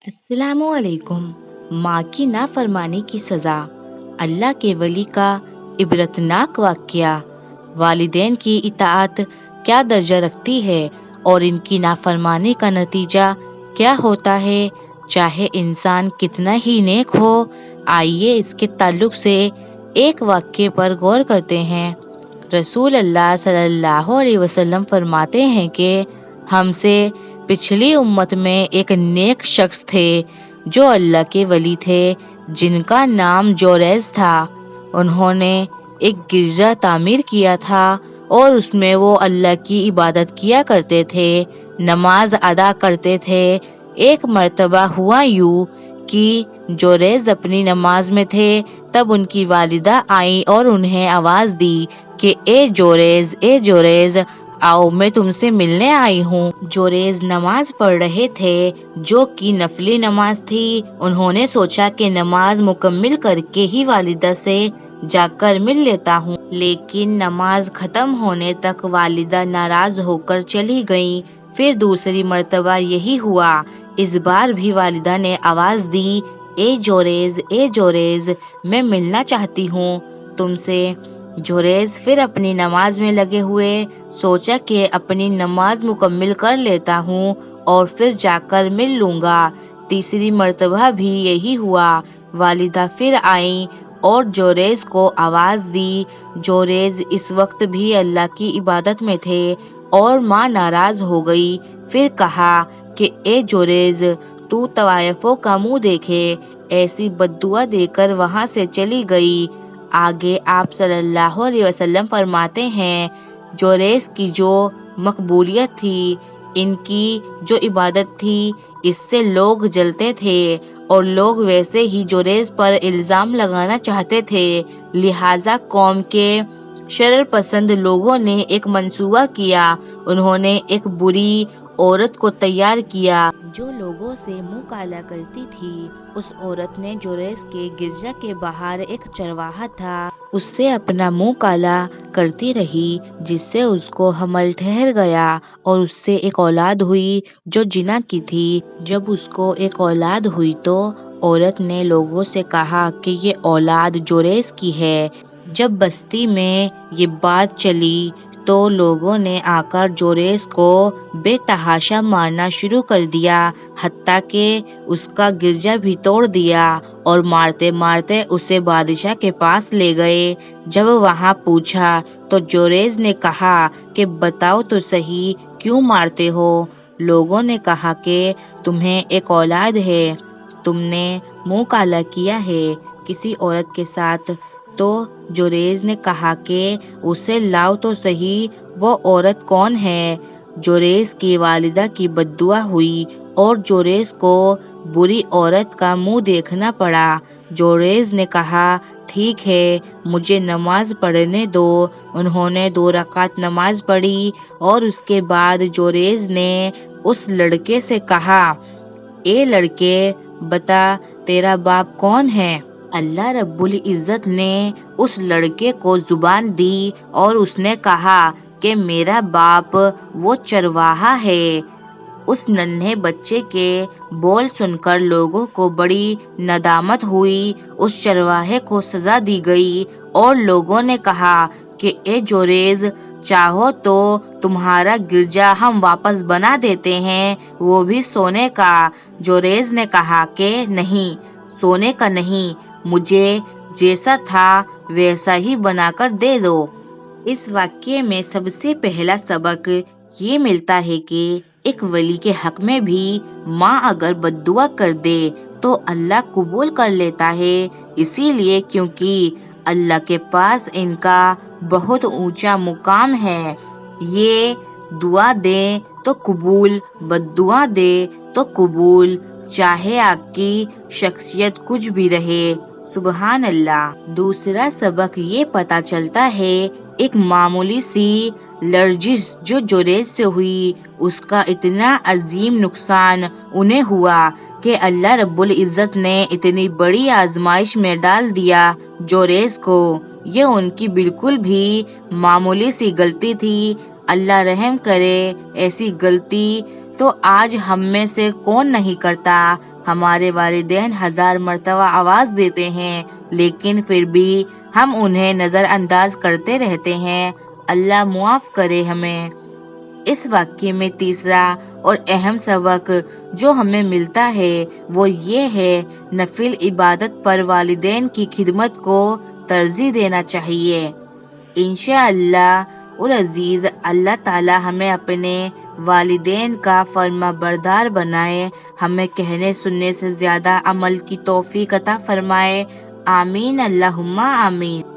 السلام علیکم۔ ماں کی نافرمانی کی سزا، اللہ کے ولی کا عبرتناک واقعہ۔ والدین کی اطاعت کیا درجہ رکھتی ہے اور ان کی نافرمانی کا نتیجہ کیا ہوتا ہے، چاہے انسان کتنا ہی نیک ہو۔ آئیے اس کے تعلق سے ایک واقعے پر غور کرتے ہیں۔ رسول اللہ صلی اللہ علیہ وسلم فرماتے ہیں کہ ہم سے پچھلی امت میں ایک نیک شخص تھے جو اللہ کے ولی تھے، جن کا نام جوریز تھا۔ انہوں نے ایک گرجا تعمیر کیا تھا اور اس میں وہ اللہ کی عبادت کیا کرتے تھے، نماز ادا کرتے تھے۔ ایک مرتبہ ہوا یوں کہ جوریز اپنی نماز میں تھے، تب ان کی والدہ آئیں اور انہیں آواز دی کہ اے جوریز آؤ، میں تم سے ملنے آئی ہوں۔ جوریز نماز پڑھ رہے تھے جو کہ نفلی نماز تھی۔ انہوں نے سوچا کہ نماز مکمل کر کے ہی والدہ سے جا کر مل لیتا ہوں، لیکن نماز ختم ہونے تک والدہ ناراض ہو کر چلی گئیں۔ پھر دوسری مرتبہ یہی ہوا، اس بار بھی والدہ نے آواز دی، اے جوریز میں ملنا چاہتی ہوں تم سے۔ جوریز پھر اپنی نماز میں لگے ہوئے، سوچا کہ اپنی نماز مکمل کر لیتا ہوں اور پھر جا کر مل لوں گا۔ تیسری مرتبہ بھی یہی ہوا، والدہ پھر آئیں اور جوریز کو آواز دی۔ جوریز اس وقت بھی اللہ کی عبادت میں تھے اور ماں ناراض ہو گئی۔ پھر کہا کہ اے جوریز، تو طوائفوں کا منہ دیکھے، ایسی بد دعا دے کر وہاں سے چلی گئی۔ آگے آپ صلی اللہ علیہ وسلم فرماتے ہیں، جوریز کی جو مقبولیت تھی، ان کی جو عبادت تھی، اس سے لوگ جلتے تھے اور لوگ ویسے ہی جوریز پر الزام لگانا چاہتے تھے۔ لہٰذا قوم کے شرر پسند لوگوں نے ایک منصوبہ کیا۔ انہوں نے ایک بری عورت کو تیار کیا جو لوگوں سے منہ کالا کرتی تھی۔ اس عورت نے جوریز کے گرجا کے باہر ایک چرواہا تھا، اس سے اپنا منہ کالا کرتی رہی، جس سے اس کو حمل ٹھہر گیا اور اس سے ایک اولاد ہوئی جو زنا کی تھی۔ جب اس کو ایک اولاد ہوئی تو عورت نے لوگوں سے کہا کہ یہ اولاد جوریز کی ہے۔ جب بستی میں یہ بات چلی تو لوگوں نے آ کر جوریز کو بے تحاشا مارنا شروع کر دیا، حتیٰ کہ اس کا گرجا بھی توڑ دیا اور مارتے مارتے اسے بادشاہ کے پاس لے گئے۔ جب وہاں پوچھا تو جوریز نے کہا کہ بتاؤ تو صحیح، کیوں مارتے ہو؟ لوگوں نے کہا کہ تمہیں ایک اولاد ہے، تم نے منہ کالا کیا ہے کسی عورت کے ساتھ۔ تو جوریز نے کہا کہ اسے لاؤ تو صحیح، وہ عورت کون ہے؟ جوریز کی والدہ کی بد دعا ہوئی اور جوریز کو بری عورت کا منہ دیکھنا پڑا۔ جوریز نے کہا ٹھیک ہے، مجھے نماز پڑھنے دو۔ انہوں نے 2 رکعت نماز پڑھی اور اس کے بعد جوریز نے اس لڑکے سے کہا، اے لڑکے، بتا تیرا باپ کون ہے؟ اللہ رب العزت نے اس لڑکے کو زبان دی اور اس نے کہا کہ میرا باپ وہ چرواہا ہے۔ اس ننھے بچے کے بول سن کر لوگوں کو بڑی ندامت ہوئی۔ اس چرواہے کو سزا دی گئی اور لوگوں نے کہا کہ اے جوریز، چاہو تو تمہارا گرجا ہم واپس بنا دیتے ہیں، وہ بھی سونے کا۔ جوریز نے کہا کہ نہیں، سونے کا نہیں، مجھے جیسا تھا ویسا ہی بنا کر دے دو۔ اس واقعے میں سب سے پہلا سبق یہ ملتا ہے کہ ایک ولی کے حق میں بھی ماں اگر بد دعا کر دے تو اللہ قبول کر لیتا ہے، اسی لیے کیونکہ اللہ کے پاس ان کا بہت اونچا مقام ہے۔ یہ دعا دیں تو قبول، بد دعا دے تو قبول، چاہے آپ کی شخصیت کچھ بھی رہے۔ سبحان اللہ۔ دوسرا سبق یہ پتہ چلتا ہے، ایک معمولی سی لرزش جو جوریز سے ہوئی، اس کا اتنا عظیم نقصان انہیں ہوا کہ اللہ رب العزت نے اتنی بڑی آزمائش میں ڈال دیا جوریز کو۔ یہ ان کی بالکل بھی معمولی سی غلطی تھی۔ اللہ رحم کرے، ایسی غلطی تو آج ہم میں سے کون نہیں کرتا۔ ہمارے والدین 1000 مرتبہ آواز دیتے ہیں لیکن پھر بھی ہم انہیں نظر انداز کرتے رہتے ہیں۔ اللہ معاف کرے ہمیں۔ اس واقعے میں تیسرا اور اہم سبق جو ہمیں ملتا ہے وہ یہ ہے نفل عبادت پر والدین کی خدمت کو ترجیح دینا چاہیے۔ انشاءاللہ العزیز اللہ تعالی ہمیں اپنے والدین کا فرما بردار بنائے، ہمیں کہنے سننے سے زیادہ عمل کی توفیق عطا فرمائے۔ آمین اللہم آمین۔